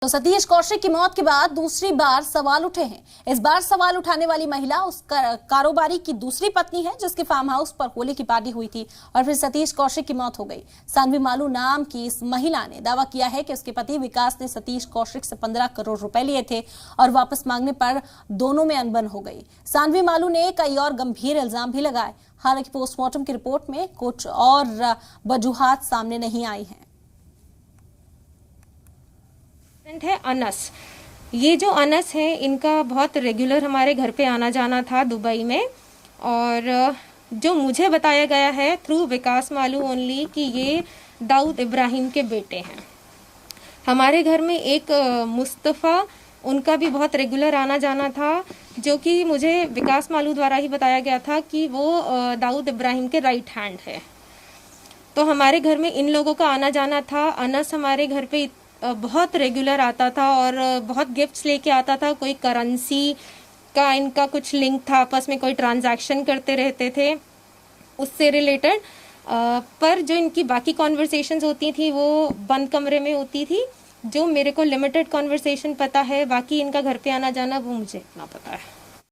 तो सतीश कौशिक की मौत के बाद दूसरी बार सवाल उठे हैं। इस बार सवाल उठाने वाली महिला उस कारोबारी की दूसरी पत्नी है जिसके फार्म हाउस पर होली की पार्टी हुई थी और फिर सतीश कौशिक की मौत हो गई। सानवी मालू नाम की इस महिला ने दावा किया है कि उसके पति विकास ने सतीश कौशिक से 15 करोड़ रुपए लिए थे और वापस मांगने पर दोनों में अनबन हो गई। सानवी मालू ने कई और गंभीर इल्जाम भी लगाए। हालांकि पोस्टमार्टम की रिपोर्ट में कुछ और वजूहात सामने नहीं आई हैं। है अनस। ये जो अनस है इनका बहुत रेगुलर हमारे घर पे आना जाना था दुबई में, और जो मुझे बताया गया है थ्रू विकास मालू ओनली कि ये दाऊद इब्राहिम के बेटे हैं। हमारे घर में एक मुस्तफ़ा, उनका भी बहुत रेगुलर आना जाना था, जो कि मुझे विकास मालू द्वारा ही बताया गया था कि वो दाऊद इब्राहिम के राइट हैंड है। तो हमारे घर में इन लोगों का आना जाना था। अनस हमारे घर पे बहुत रेगुलर आता था और बहुत गिफ्ट्स लेके आता था। कोई करेंसी का इनका कुछ लिंक था, आपस में कोई ट्रांजैक्शन करते रहते थे उससे रिलेटेड। पर जो इनकी बाकी कॉन्वर्सेशंस होती थी वो बंद कमरे में होती थी। जो मेरे को लिमिटेड कॉन्वर्सेशन पता है, बाकी इनका घर पे आना जाना वो मुझे इतना पता है।